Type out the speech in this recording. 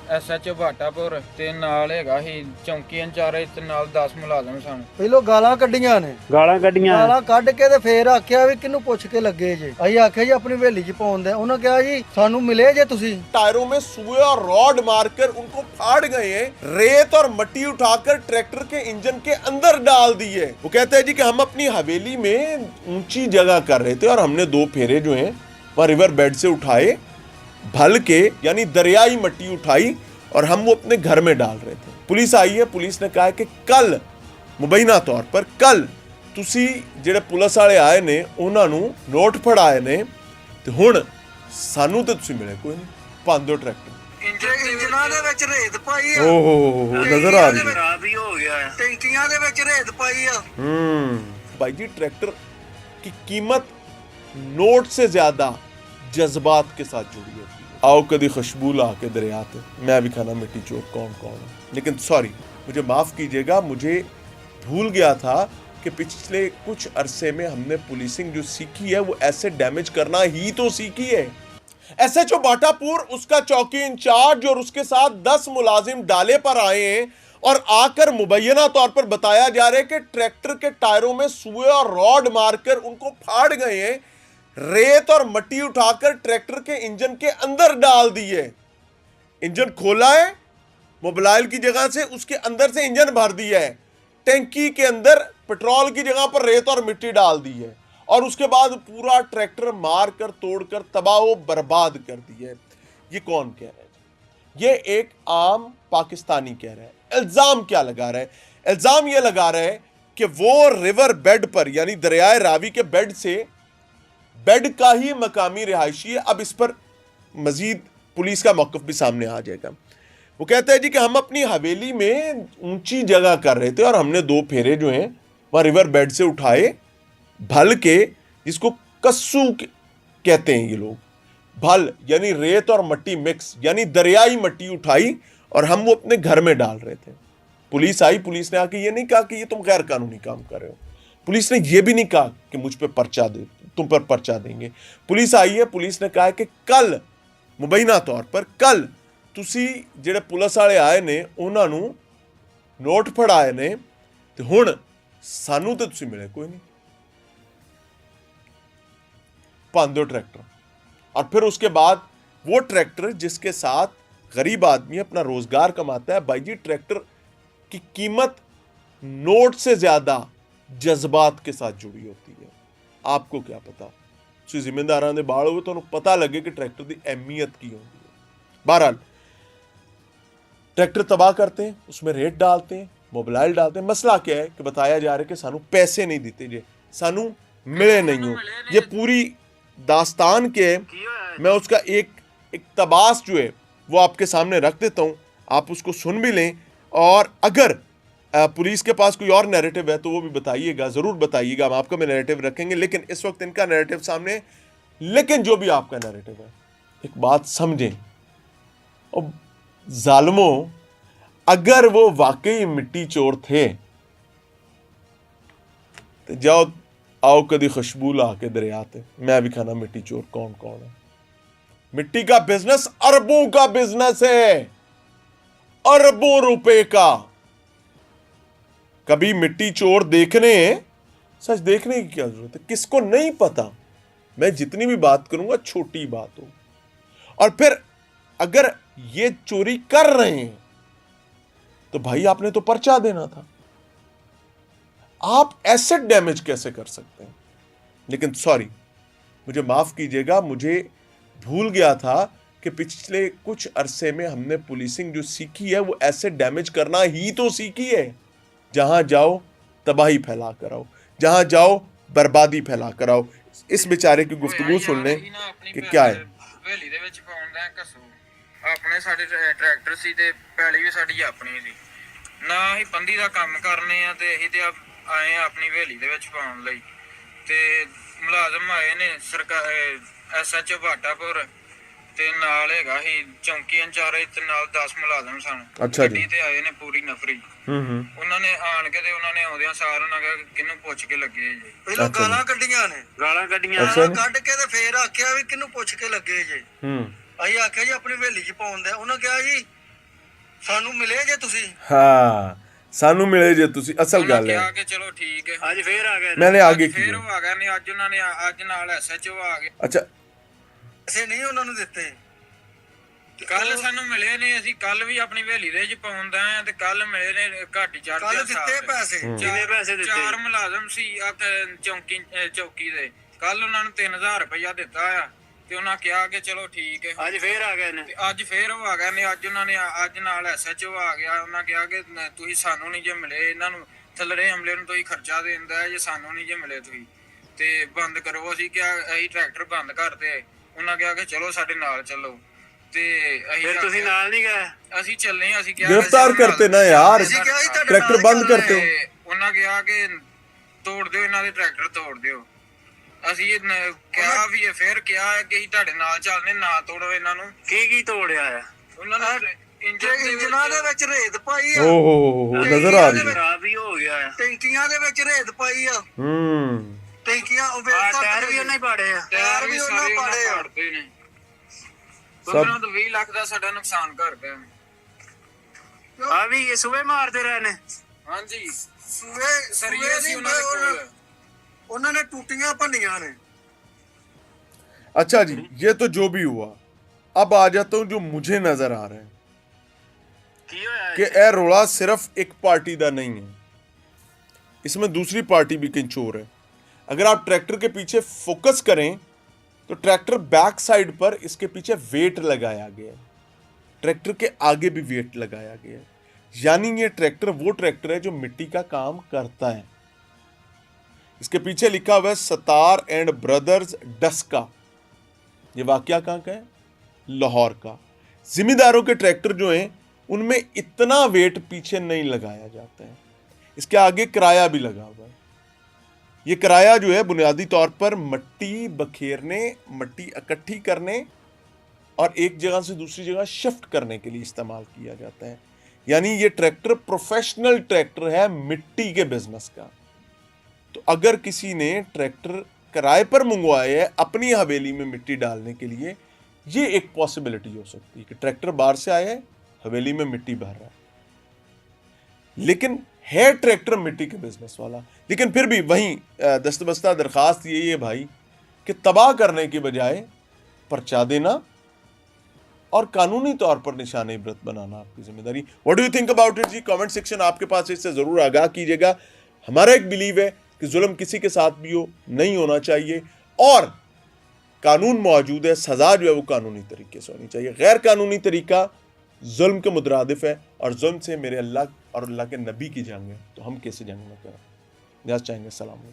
SHO भाटापुर ते नाल हैगा ही चौकी इंचार्ज ते नाल 10 मुलाजम सन। ਪਹਿਲੋਂ ਗਾਲਾਂ ਕੱਢੀਆਂ ਨੇ, ਗਾਲਾਂ ਕੱਢੀਆਂ। ਗਾਲਾਂ ਕੱਢ ਕੇ ਤੇ ਫੇਰ ਆਖਿਆ ਵੀ ਕਿਹਨੂੰ ਪੁੱਛ ਕੇ ਲੱਗੇ ਜੇ। ਅਸੀਂ ਆਖਿਆ ਜੀ ਆਪਣੀ ਹਵੇਲੀ 'ਚ ਪਾਉਣ ਦੇ। ਉਹਨਾਂ ਕਿਹਾ ਜੀ ਸਾਨੂੰ ਮਿਲੇ ਜੇ ਤੁਸੀਂ। टायरों में सुए और रॉड मारकर उनको फाड़ गए हैं, रेत और मट्टी उठाकर ट्रैक्टर के इंजन के अंदर डाल दी है। वो कहते हैं जी कि हम अपनी हवेली में ऊंची जगह कर रहे थे और हमने 2 फेरे जो हैं वह रिवर बेड से उठाए, भल के यानी दरियाई मट्टी उठाई और हम वो अपने घर में डाल रहे थे। पुलिस आई है, पुलिस ने कहा है कि कल मुबैना तौर पर कल तुसी ਜਿਹੜੇ ਪੁਲਿਸ ਵਾਲੇ ਆਏ ਨੇ ਉਹਨਾਂ ਨੂੰ ਨੋਟ ਫੜਾਏ ਨੇ ਤੇ ਹੁਣ ਸਾਨੂੰ ਤੇ ਤੁਸੀਂ ਮਿਲੇ ਕੋਈ ਨਹੀਂ। ਪਾਉਂਦੇ ਟਰੈਕਟਰ ਇੰਜਨਾਂ ਦੇ ਵਿੱਚ ਰੇਤ ਪਾਈ ਆ। ਓਹ ਨਜ਼ਰ ਆ ਰਹੀ ਹੈ। ਖਰਾਬ ਹੀ ਹੋ ਗਿਆ ਹੈ। ਟੈਂਕੀਆਂ ਦੇ ਵਿੱਚ ਰੇਤ ਪਾਈ ਆ। भाई जी ट्रैक्टर की कीमत नोट से ज्यादा जज्बात के साथ जुड़ी होती है। आओ कभी खुशबू ला के दरियाते, मैं भी खाना मिट्टी चोर कौन कौन है। लेकिन सॉरी, मुझे माफ कीजिएगा, मुझे भूल गया था कि पिछले कुछ अरसे में हमने पुलिसिंग जो सीखी है वो ऐसे डैमेज करना ही तो सीखी है। SHO भाटापुर, उसका चौकी इंचार्ज और उसके साथ 10 मुलाजिम डाले पर आए हैं और आकर मुबैना तौर पर बताया जा रहा है कि ट्रैक्टर के टायरों में सुए और रॉड मारकर उनको फाड़ गए हैं, रेत और मट्टी उठाकर ट्रैक्टर के इंजन के अंदर डाल दी है। इंजन खोला है मोबाइल की जगह से, उसके अंदर से इंजन भर दिया है, टैंकी के अंदर पेट्रोल की जगह पर रेत और मिट्टी डाल दी है और उसके बाद पूरा ट्रैक्टर मार कर तोड़ कर तबाह बर्बाद कर दिया है। ये कौन कह रहा है? ये एक आम पाकिस्तानी कह रहा है। इल्जाम क्या लगा रहा है? इल्जाम ये लगा रहा है कि वो रिवर बेड पर यानी दरियाए रावी के बेड से बेड का ही मकामी रिहायशी है। अब इस पर मजीद पुलिस का मौक़िफ़ भी सामने आ जाएगा। वो कहते हैं जी कि हम अपनी हवेली में ऊंची जगह कर रहे थे और हमने 2 फेरे जो हैं वह रिवर बेड से उठाए, भल के, जिसको कस्सू कहते हैं ये लोग, भल यानी रेत और मट्टी मिक्स यानी दरियाई मट्टी उठाई और हम वो अपने घर में डाल रहे थे। पुलिस आई, पुलिस ने आके ये नहीं कहा कि ये तुम गैर कानूनी काम कर रहे हो। पुलिस ने ये भी नहीं कहा कि मुझ पे पर्चा दे, तुम पर पर्चा देंगे। पुलिस आई है, पुलिस ने कहा है कि कल मुबैना तौर पर कल ਤੁਸੀਂ ਜਿਹੜੇ ਪੁਲਿਸ ਵਾਲੇ ਆਏ ਨੇ ਉਹਨਾਂ ਨੂੰ ਨੋਟ ਫੜਾਏ ਨੇ ਤੇ ਹੁਣ ਸਾਨੂੰ ਤੇ ਤੁਸੀਂ ਮਿਲੇ ਕੋਈ नहीं। पांदो ट्रैक्टर और फिर उसके बाद वो ट्रैक्टर जिसके साथ गरीब आदमी अपना रोजगार कमाता है। भाई जी ट्रैक्टर की कीमत नोट से ज्यादा जज्बात के साथ जुड़ी होती है। आपको क्या पता, ਤੁਸੀਂ ਜ਼ਿੰਮੇਦਾਰਾਂ ਦੇ ਬਾਲ ਹੋਵੇ ਤੁਹਾਨੂੰ ਪਤਾ ਲੱਗੇ कि ट्रैक्टर की अहमियत की होती है। बहरहाल ट्रैक्टर तबाह करते हैं, उसमें रेत डालते हैं, मोबाइल डालते हैं। मसला क्या है कि बताया जा रहा है कि सानू पैसे नहीं देते जे, सानू मिले नहीं हो। ये पूरी दास्तान के मैं उसका एक इक्तबास जो है वो आपके सामने रख देता हूँ, आप उसको सुन भी लें और अगर पुलिस के पास कोई और नैरेटिव है तो वो भी बताइएगा, ज़रूर बताइएगा, हम आपका भी नैरेटिव रखेंगे। लेकिन इस वक्त इनका नैरेटिव सामने, लेकिन जो भी आपका नैरेटिव है एक बात समझें और जालिमों, अगर वो वाकई मिट्टी चोर थे तो जाओ आओ कभी खुशबू ला के दरियाते, मैं भी खाना मिट्टी चोर कौन कौन है। मिट्टी का बिजनेस अरबों का बिजनेस है, अरबों रुपए का। कभी मिट्टी चोर देखने, सच देखने की क्या जरूरत है, किसको नहीं पता। मैं जितनी भी बात करूंगा छोटी बात हो। और फिर अगर ये चोरी कर रहे हैं तो भाई आपने तो पर्चा देना था। आप एसेट डैमेज कैसे कर सकते हैं? लेकिन सॉरी, मुझे माफ कीजिएगा, मुझे भूल गया था कि पिछले कुछ अरसे में हमने पुलिसिंग जो सीखी है वो एसेट डैमेज करना ही तो सीखी है। जहां जाओ तबाही फैला कर आओ, जहां जाओ बर्बादी फैला कर आओ। इस बेचारे की गुफ्तगू सुन लें कि क्या है। ਹਵੇਲੀ ਦੇ ਵਿੱਚ ਪਾਉਂਦਾ ਕਸੂ ਆਪਣੇ ਸਾਡੇ ਟਰੈਕਟਰ ਸੀ ਤੇ ਪਹਿਲੀ ਵੀ ਸਾਡੀ ਆਪਣੀ ਸੀ ਨਾ, ਅਸੀਂ ਪੰਦੀ ਦਾ ਕੰਮ ਕਰਨੇ ਆ ਤੇ ਅਸੀਂ ਤੇ ਆਏ ਆ ਆਪਣੀ ਹਵੇਲੀ ਦੇ ਵਿੱਚ ਪਾਉਣ ਲਈ। ਤੇ ਮੁਲਾਜ਼ਮ ਆਏ ਨੇ ਸਰਕਾਰ SHO ਭਾਟਾਪੁਰ ਤੇ ਨਾਲ ਹੈਗਾ ਹੀ ਚੌਕੀ ਇੰਚਾਰਜ ਤੇ ਨਾਲ 10 ਮੁਲਾਜ਼ਮ ਸਨ। ਅੱਛਾ ਜੀ। ਤੇ ਆਏ ਨੇ ਪੂਰੀ ਨਫਰੀ। ਉਹਨਾਂ ਨੇ ਆਣ ਕੇ ਤੇ ਉਹਨਾਂ ਨੇ ਆਉਂਦਿਆਂ ਸਾਰ ਉਹਨਾਂ ਕਿਹਾ ਕਿਹਨੂੰ ਪੁੱਛ ਕੇ ਲੱਗੇ ਜੀ। ਪਹਿਲੋਂ ਗਾਲਾਂ ਕੱਢੀਆਂ ਨੇ, ਗਾਲਾਂ ਕੱਢੀਆਂ। ਗਾਲਾਂ ਕੱਢ ਕੇ ਤੇ ਫੇਰ ਆਖਿਆ ਵੀ ਕਿਹਨੂੰ ਪੁੱਛ ਕੇ ਲੱਗੇ ਜੇ। ਅਸੀਂ ਆਖਿਆ ਜੀ ਆਪਣੀ ਹਵੇਲੀ 'ਚ ਪਾਉਣ ਦੇ। ਉਹਨਾਂ ਕਿਹਾ ਜੀ ਸਾਨੂੰ ਮਿਲੇ ਜੇ ਤੁਸੀਂ ਹਾਂ ਸਾਨੂੰ ਮਿਲੇ ਜੇ ਤੁਸੀਂ ਅਸਲ ਉਹਨਾਂ ਗੱਲ ਕਿਹਾ ਹੈ ਕਿ ਚਲੋ ਠੀਕ ਹੈ। ਅੱਜ ਫੇਰ ਆ ਗਏ ਨੇ। मैंने आगे ਫਿਰ किया ਉਹ ਆ ਗਏ ਨੇ, ਅੱਜ ਉਹਨਾਂ ਨੇ ਅੱਜ ਨਾਲ ਐਸਐਚਓ ਆ ਗਏ। अच्छा ਪੈਸੇ ਨਹੀਂ ਉਹਨਾਂ ਨੂੰ ਦਿੱਤੇ। ਕੱਲ ਸਾਨੂੰ ਮਿਲੇ ਨੇ, ਅਸੀਂ ਕੱਲ ਵੀ ਆਪਣੀ ਹਵੇਲੀ ਦੇ ਵਿੱਚ ਪਾਉਂਦਾ ਆ ਤੇ ਕੱਲ ਮਿਲੇ ਨੇ ਘਾਟੀ ਚੜ੍ਹ ਕੱਲ ਦਿੱਤੇ ਪੈਸੇ। ਕਿੰਨੇ ਪੈਸੇ ਦਿੱਤੇ? 4 ਮੁਲਾਜ਼ਮ ਸੀ ਚੌਕੀ ਦੇ, ਕੱਲ ਉਹਨਾਂ ਨੂੰ 3000 ਰੁਪਇਆ ਦਿੱਤਾ ਆ ਤੇ ਉਹਨਾਂ ਕਿਹਾ ਕਿ ਚਲੋ ਠੀਕ ਹੈ। ਅੱਜ ਫੇਰ ਆ ਗਏ ਨੇ। ਤੇ ਅੱਜ ਫੇਰ ਉਹ ਆ ਗਏ ਨੇ, ਅੱਜ ਉਹਨਾਂ ਨੇ ਅੱਜ ਨਾਲ ਐਸਐਚਓ ਆ ਗਿਆ। ਉਹਨਾਂ ਕਿਹਾ ਕਿ ਤੁਸੀਂ ਸਾਨੂੰ ਨਹੀਂ ਜੇ ਮਿਲੇ, ਇਹਨਾਂ ਨੂੰ ਥੱਲੜੇ ਹਮਲੇ ਨੂੰ ਤੁਸੀਂ ਖਰਚਾ ਦੇ ਦਿੰਦਾ ਹੈ, ਜੇ ਸਾਨੂੰ ਨਹੀਂ ਜੇ ਮਿਲੇ ਤੁਸੀਂ ਤੇ ਬੰਦ ਕਰੋ। ਅਸੀਂ ਕਿਹਾ ਅਸੀਂ ਟਰੈਕਟਰ ਬੰਦ ਕਰਤੇ। ਉਹਨਾਂ ਕਿਹਾ ਕਿ ਚਲੋ ਸਾਡੇ ਨਾਲ ਚੱਲੋ ਤੇ ਅਸੀਂ ਫਿਰ ਤੁਸੀਂ ਨਾਲ ਨਹੀਂ ਗਏ? ਅਸੀਂ ਚੱਲੇ ਹਾਂ। ਅਸੀਂ ਕਿਹਾ गिरफ्तार करते ना यार ਅਸੀਂ ਕਿਹਾ ਸੀ ਤੁਹਾਡੇ ट्रैक्टर ਨਾਲ बंद ਚੱਲ करते हो ਤੇ ਉਹਨਾਂ ਕਿਹਾ ਕਿ ਤੋੜ ਦਿਓ ਇਹਨਾਂ ਦੇ ਟਰੈਕਟਰ, ਤੋੜ ਦਿਓ। ਅਸੀਂ ਕਿਹਾ ਵੀ ਇਹ ਫੇਰ ਕਿਹਾ ਕਿ ਅਸੀਂ ਤੁਹਾਡੇ ਨਾਲ ਚੱਲਨੇ, ਨਾ ਤੋੜੋ ਇਹਨਾਂ ਨੂੰ। ਕੀ ਤੋੜਿਆ ਆ? ਉਹਨਾਂ ਨੇ ਇੰਜਨਾਂ ਦੇ ਵਿੱਚ ਰੇਤ ਪਾਈ ਆ, ओहो नजर आ रही है ਖਰਾਬ ਹੀ ਹੋ ਗਿਆ ਆ। ਟੈਂਕੀਆਂ ਦੇ ਵਿੱਚ ਰੇਤ ਪਾਈ ਆ, ਟੈਂਕੀਆਂ ਉਹ ਆ ਟਾਇਰ ਵੀ ਉਹਨੇ ਪਾੜੇ ਆ। ਟਾਇਰ ਵੀ ਉਹਨਾਂ ਸਾਰੇ ਪਾੜੇ ਆ। ਪਾੜਦੇ ਨੇ। 15 ਤੋਂ 20 ਲੱਖ ਦਾ ਸਾਡਾ ਨੁਕਸਾਨ ਕਰ ਗਿਆ। ਆ ਵੀ ਇਹ ਸੂਬੇ ਮਾਰਦੇ ਰਹੇ ਨੇ। ਹਾਂਜੀ ਸੂਏ ਸਰੀਏ ਸੀ ਉਹਨਾਂ ਦੇ ਕੋਲ। ਉਹਨਾਂ ਨੇ ਟੂਟੀਆਂ ਭੰਨੀਆਂ ਨੇ। अच्छा जी ये तो जो भी हुआ अब आ जाता हूं जो मुझे नजर आ रहा है ਕੀ ਹੋਇਆ कि ए रोला सिर्फ एक पार्टी का नहीं है, इसमें दूसरी पार्टी भी किंचोर है। अगर आप ट्रैक्टर के पीछे फोकस करें तो ट्रैक्टर बैक साइड पर इसके पीछे वेट लगाया गया है, ट्रैक्टर के आगे भी वेट लगाया गया है, यानी ये ट्रैक्टर वो ट्रैक्टर है जो मिट्टी का काम करता है। इसके पीछे लिखा हुआ है सतार एंड ब्रदर्स डस्का। ये वाकया कहाँ का है? लाहौर का। जिम्मेदारों के ट्रैक्टर जो हैं उनमें इतना वेट पीछे नहीं लगाया जाता है, इसके आगे किराया भी लगा हुआ है। ये किराया जो है बुनियादी तौर पर मिट्टी बखेरने, मिट्टी इकट्ठी करने और एक जगह से दूसरी जगह शिफ्ट करने के लिए इस्तेमाल किया जाता है। यानी ये ट्रैक्टर प्रोफेशनल ट्रैक्टर है मिट्टी के बिजनेस का। तो अगर किसी ने ट्रैक्टर किराए पर मंगवाया है अपनी हवेली में मिट्टी डालने के लिए, ये एक पॉसिबिलिटी हो सकती है कि ट्रैक्टर बाहर से आया है, हवेली में मिट्टी भर रहा है, लेकिन है ट्रैक्टर मिट्टी के बिजनेस वाला। लेकिन फिर भी वहीं दस्तबस्ता दरखास्त यही है भाई कि तबाह करने की बजाय पर्चा देना और कानूनी तौर पर निशान इबरत बनाना आपकी जिम्मेदारी। What do you think about it जी? कमेंट सेक्शन आपके पास इससे जरूर आगाह कीजिएगा। हमारा एक बिलीव है कि जुल्म किसी के साथ भी हो नहीं होना चाहिए और कानून मौजूद है, सजा जो है वो कानूनी तरीके से होनी चाहिए। गैर कानूनी तरीका जुल्म के मुतरादिफ है और जुल्म से मेरे अल्लाह और अल्लाह के नबी की जंग है, तो हम कैसे जंग में करें? चाहेंगे। सलाम।